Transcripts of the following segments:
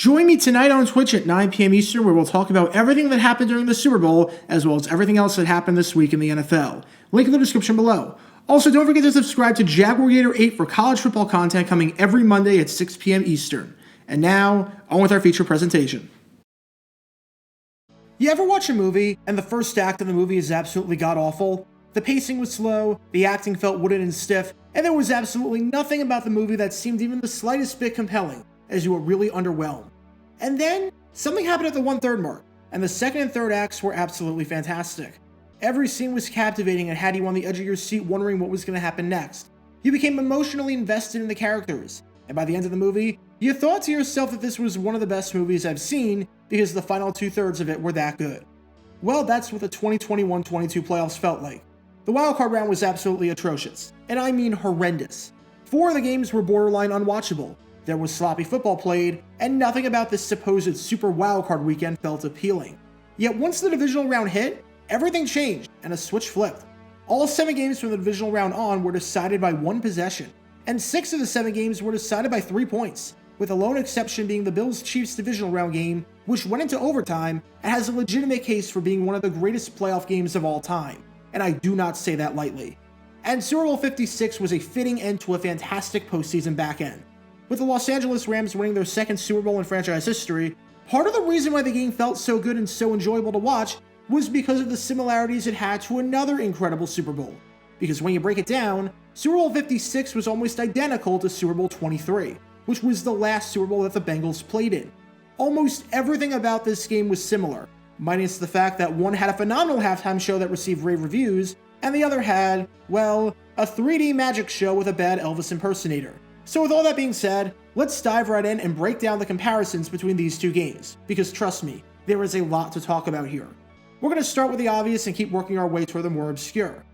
Join me tonight on Twitch at 9 p.m. Eastern, where we'll talk about everything that happened during the Super Bowl, as well as everything else that happened this week in the NFL. Link in the description below. Also, don't forget to subscribe to Jaguar 8 for college football content coming every Monday at 6 p.m. Eastern. And now, on with our feature presentation. You ever watch a movie, and the first act of the movie is absolutely god-awful? The pacing was slow, the acting felt wooden and stiff, and there was absolutely nothing about the movie that seemed even the slightest bit compelling, as you were really underwhelmed. And then, something happened at the 1/3 mark, and the second and third acts were absolutely fantastic. Every scene was captivating and had you on the edge of your seat wondering what was going to happen next. You became emotionally invested in the characters, and by the end of the movie, you thought to yourself that this was one of the best movies I've seen because the final 2/3 of it were that good. Well, that's what the 2021-22 playoffs felt like. The wildcard round was absolutely atrocious, and I mean horrendous. 4 of the games were borderline unwatchable. There was sloppy football played, and nothing about this supposed super wildcard weekend felt appealing. Yet once the divisional round hit, everything changed, and a switch flipped. All 7 games from the divisional round on were decided by 1 possession, and 6 of the 7 games were decided by 3 points, with the lone exception being the Bills-Chiefs divisional round game, which went into overtime and has a legitimate case for being one of the greatest playoff games of all time, and I do not say that lightly. And Super Bowl 56 was a fitting end to a fantastic postseason back end. With the Los Angeles Rams winning their second Super Bowl in franchise history, part of the reason why the game felt so good and so enjoyable to watch was because of the similarities it had to another incredible Super Bowl. Because when you break it down, Super Bowl 56 was almost identical to Super Bowl XXIII, which was the last Super Bowl that the Bengals played in. Almost everything about this game was similar, minus the fact that one had a phenomenal halftime show that received rave reviews, and the other had, well, a 3D magic show with a bad Elvis impersonator. So with all that being said, let's dive right in and break down the comparisons between these 2 games, because trust me, there is a lot to talk about here. We're going to start with the obvious and keep working our way toward the more obscure.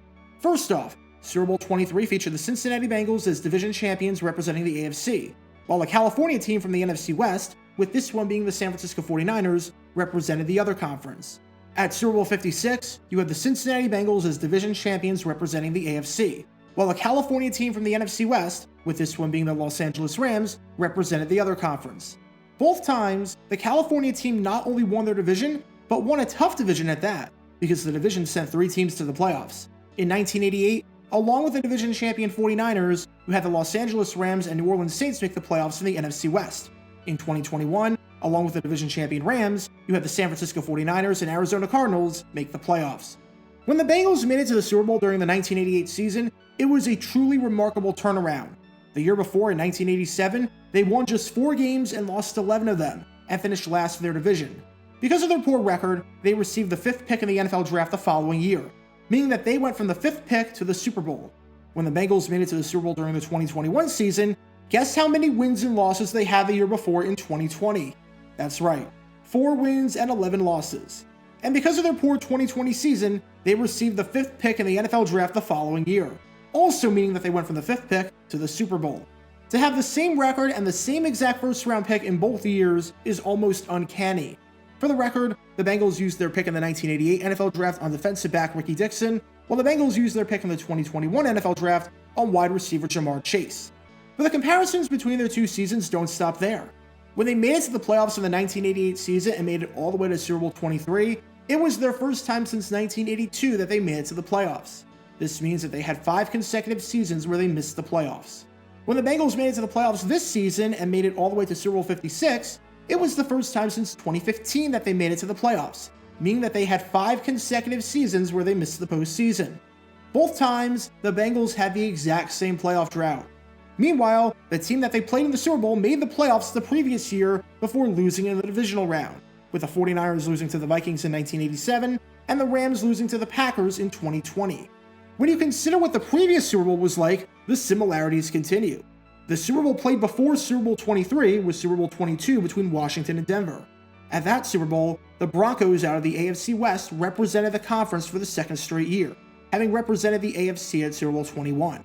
First off, Super Bowl XXIII featured the Cincinnati Bengals as division champions representing the AFC, while a California team from the NFC West, with this one being the San Francisco 49ers, represented the other conference. At Super Bowl 56, you had the Cincinnati Bengals as division champions representing the AFC, while a California team from the NFC West, with this one being the Los Angeles Rams, represented the other conference. Both times, the California team not only won their division, but won a tough division at that, because the division sent 3 teams to the playoffs. In 1988, along with the division champion 49ers, you had the Los Angeles Rams and New Orleans Saints make the playoffs in the NFC West. In 2021, along with the division champion Rams, you had the San Francisco 49ers and Arizona Cardinals make the playoffs. When the Bengals made it to the Super Bowl during the 1988 season, it was a truly remarkable turnaround. The year before, in 1987, they won just 4 games and lost 11 of them, and finished last in their division. Because of their poor record, they received the 5th pick in the NFL draft the following year, meaning that they went from the 5th pick to the Super Bowl. When the Bengals made it to the Super Bowl during the 2021 season, guess how many wins and losses they had the year before in 2020? That's right, 4 wins and 11 losses. And because of their poor 2020 season, they received the 5th pick in the NFL draft the following year, also meaning that they went from the 5th pick to the Super Bowl. To have the same record and the same exact first-round pick in both years is almost uncanny. For the record, the Bengals used their pick in the 1988 NFL draft on defensive back Ricky Dixon, while the Bengals used their pick in the 2021 NFL draft on wide receiver Jamar Chase. But the comparisons between their 2 seasons don't stop there. When they made it to the playoffs in the 1988 season and made it all the way to Super Bowl XXIII, it was their first time since 1982 that they made it to the playoffs. This means that they had 5 consecutive seasons where they missed the playoffs. When the Bengals made it to the playoffs this season and made it all the way to Super Bowl 56, it was the first time since 2015 that they made it to the playoffs, meaning that they had 5 consecutive seasons where they missed the postseason. Both times, the Bengals had the exact same playoff drought. Meanwhile, the team that they played in the Super Bowl made the playoffs the previous year before losing in the divisional round, with the 49ers losing to the Vikings in 1987 and the Rams losing to the Packers in 2020. When you consider what the previous Super Bowl was like, the similarities continue. The Super Bowl played before Super Bowl XXIII was Super Bowl XXII between Washington and Denver. At that Super Bowl, the Broncos out of the AFC West represented the conference for the 2nd straight year, having represented the AFC at Super Bowl XXI.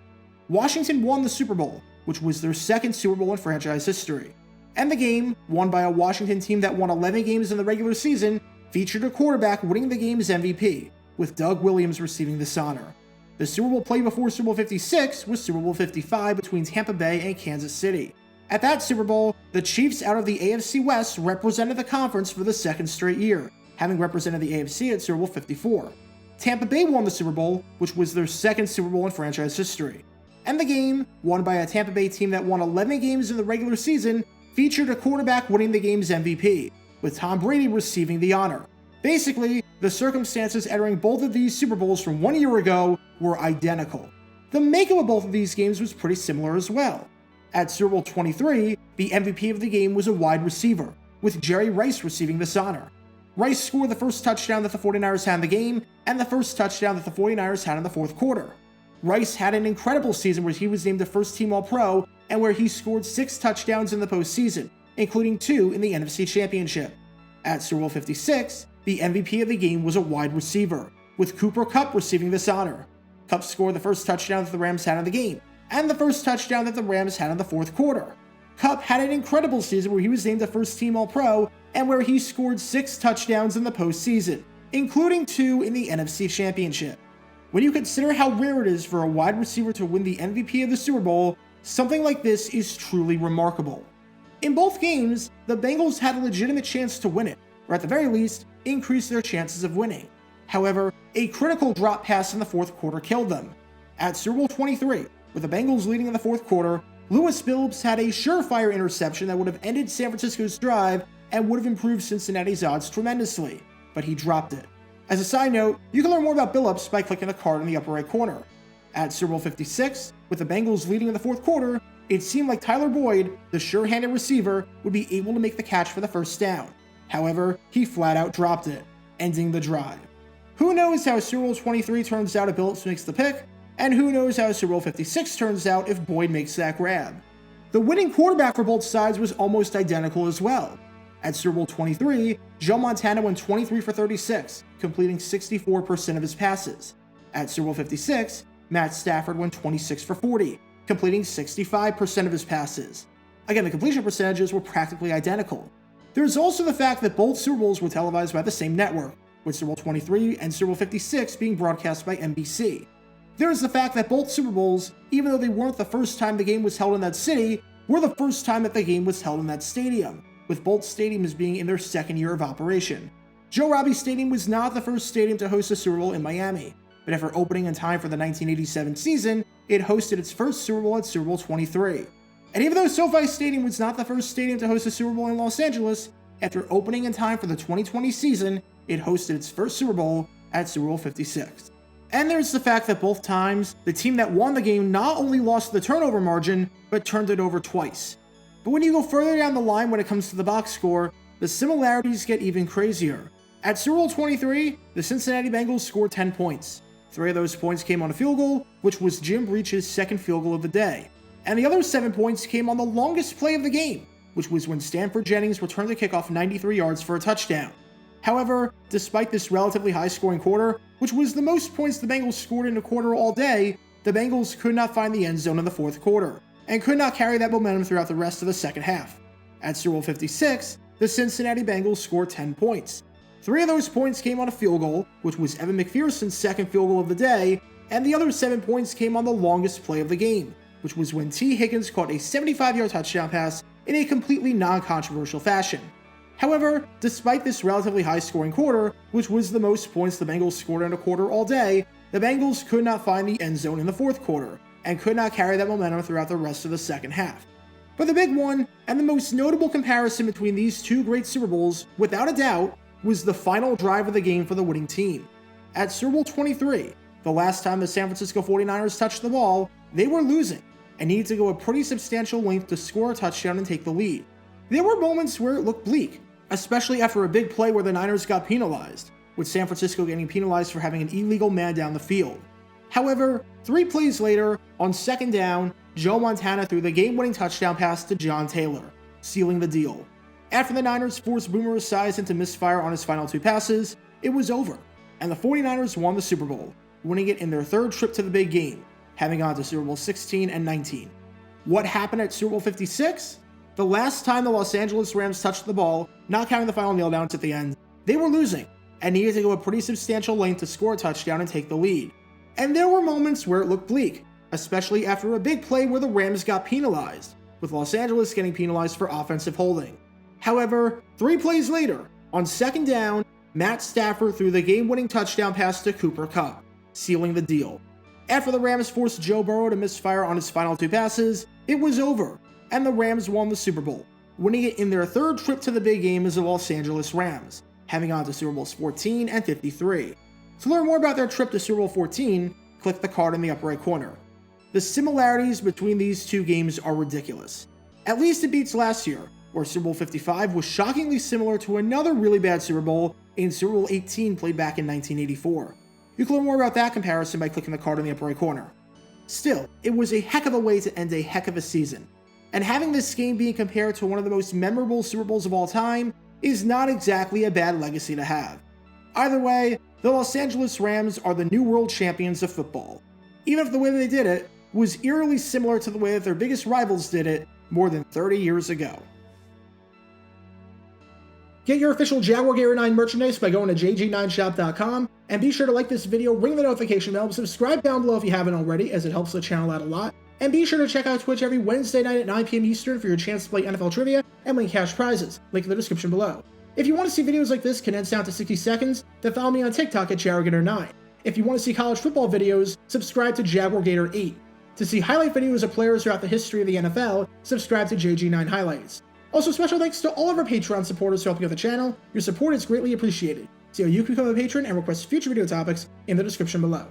Washington won the Super Bowl, which was their 2nd Super Bowl in franchise history. And the game, won by a Washington team that won 11 games in the regular season, featured a quarterback winning the game's MVP, with Doug Williams receiving this honor. The Super Bowl played before Super Bowl 56 was Super Bowl 55 between Tampa Bay and Kansas City. At that Super Bowl, the Chiefs out of the AFC West represented the conference for the second straight year, having represented the AFC at Super Bowl 54. Tampa Bay won the Super Bowl, which was their second Super Bowl in franchise history. And the game, won by a Tampa Bay team that won 11 games in the regular season, featured a quarterback winning the game's MVP, with Tom Brady receiving the honor. Basically, the circumstances entering both of these Super Bowls from 1 year ago were identical. The makeup of both of these games was pretty similar as well. At Super Bowl XXIII, the MVP of the game was a wide receiver, with Jerry Rice receiving this honor. Rice scored the first touchdown that the 49ers had in the game, and the first touchdown that the 49ers had in the fourth quarter. Rice had an incredible season where he was named a first-team All-Pro, and where he scored 6 touchdowns in the postseason, including 2 in the NFC Championship. At Super Bowl LVI, the MVP of the game was a wide receiver, with Cooper Kupp receiving this honor. Kupp scored the first touchdown that the Rams had in the game, and the first touchdown that the Rams had in the fourth quarter. Kupp had an incredible season where he was named a first-team All-Pro, and where he scored 6 touchdowns in the postseason, including 2 in the NFC Championship. When you consider how rare it is for a wide receiver to win the MVP of the Super Bowl, something like this is truly remarkable. In both games, the Bengals had a legitimate chance to win it, or at the very least, increase their chances of winning. However, a critical drop pass in the fourth quarter killed them. At Super Bowl XXIII, with the Bengals leading in the fourth quarter, Lewis Phillips had a surefire interception that would have ended San Francisco's drive and would have improved Cincinnati's odds tremendously, but he dropped it. As a side note, you can learn more about Phillips by clicking the card in the upper right corner. At Super Bowl LVI, with the Bengals leading in the fourth quarter, it seemed like Tyler Boyd, the sure-handed receiver, would be able to make the catch for the first down. However, he flat out dropped it, ending the drive. Who knows how Super Bowl XXIII turns out if Phillips makes the pick, and who knows how Super Bowl LVI turns out if Boyd makes that grab. The winning quarterback for both sides was almost identical as well. At Super Bowl XXIII, Joe Montana went 23 for 36, completing 64% of his passes. At Super Bowl LVI, Matt Stafford went 26 for 40, completing 65% of his passes. Again, the completion percentages were practically identical. There's also the fact that both Super Bowls were televised by the same network, with Super Bowl XXIII and Super Bowl LVI being broadcast by NBC. There is the fact that both Super Bowls, even though they weren't the first time the game was held in that city, were the first time that the game was held in that stadium, with both stadiums being in their second year of operation. Joe Robbie Stadium was not the first stadium to host a Super Bowl in Miami, but after opening in time for the 1987 season, it hosted its first Super Bowl at Super Bowl XXIII. And even though SoFi Stadium was not the first stadium to host a Super Bowl in Los Angeles, after opening in time for the 2020 season, it hosted its first Super Bowl at Super Bowl LVI. And there's the fact that both times, the team that won the game not only lost the turnover margin, but turned it over twice. But when you go further down the line when it comes to the box score, the similarities get even crazier. At Super Bowl XXIII, the Cincinnati Bengals scored 10 points. 3 of those points came on a field goal, which was Jim Breach's second field goal of the day. And the other 7 points came on the longest play of the game, which was when Stanford Jennings returned the kickoff 93 yards for a touchdown. However, despite this relatively high-scoring quarter, which was the most points the Bengals scored in a quarter all day, the Bengals could not find the end zone in the fourth quarter, and could not carry that momentum throughout the rest of the second half. At Super Bowl LVI, the Cincinnati Bengals scored 10 points. 3 of those points came on a field goal, which was Evan McPherson's second field goal of the day, and the other 7 points came on the longest play of the game, which was when T. Higgins caught a 75-yard touchdown pass in a completely non-controversial fashion. However, despite this relatively high-scoring quarter, which was the most points the Bengals scored in a quarter all day, the Bengals could not find the end zone in the fourth quarter, and could not carry that momentum throughout the rest of the second half. But the big one, and the most notable comparison between these two great Super Bowls, without a doubt, was the final drive of the game for the winning team. At Super Bowl XXIII, the last time the San Francisco 49ers touched the ball, they were losing, and needed to go a pretty substantial length to score a touchdown and take the lead. There were moments where it looked bleak, especially after a big play where the Niners got penalized, with San Francisco getting penalized for having an illegal man down the field. However, 3 plays later, on second down, Joe Montana threw the game-winning touchdown pass to John Taylor, sealing the deal. After the Niners forced Boomer Esiason to misfire on his final 2 passes, it was over, and the 49ers won the Super Bowl, winning it in their 3rd trip to the big game, having gone to Super Bowl XVI and XIX. What happened at Super Bowl LVI? The last time the Los Angeles Rams touched the ball, not counting the final kneel downs at the end, they were losing, and needed to go a pretty substantial length to score a touchdown and take the lead. And there were moments where it looked bleak, especially after a big play where the Rams got penalized, with Los Angeles getting penalized for offensive holding. However, 3 plays later, on 2nd down, Matt Stafford threw the game-winning touchdown pass to Cooper Kupp, sealing the deal. After the Rams forced Joe Burrow to misfire on his final 2 passes, it was over, and the Rams won the Super Bowl, winning it in their 3rd trip to the big game as the Los Angeles Rams, having gone to Super Bowls 14 and 53. To learn more about their trip to Super Bowl 14, click the card in the upper right corner. The similarities between these 2 games are ridiculous. At least it beats last year, where Super Bowl 55 was shockingly similar to another really bad Super Bowl in Super Bowl XVIII played back in 1984. You can learn more about that comparison by clicking the card in the upper right corner. Still, it was a heck of a way to end a heck of a season, and having this game being compared to one of the most memorable Super Bowls of all time is not exactly a bad legacy to have. Either way, the Los Angeles Rams are the new world champions of football, even if the way they did it was eerily similar to the way that their biggest rivals did it more than 30 years ago. Get your official Jaguar Gator 9 merchandise by going to jg9shop.com, and be sure to like this video, ring the notification bell, subscribe down below if you haven't already, as it helps the channel out a lot, and be sure to check out Twitch every Wednesday night at 9 p.m. Eastern for your chance to play NFL trivia and win cash prizes, link in the description below. If you want to see videos like this condensed down to 60 seconds, then follow me on TikTok at JaguarGator9. If you want to see college football videos, subscribe to Jaguar Gator 8. To see highlight videos of players throughout the history of the NFL, subscribe to JG9 Highlights. Also, special thanks to all of our Patreon supporters for helping out the channel. Your support is greatly appreciated. See how you can become a patron and request future video topics in the description below.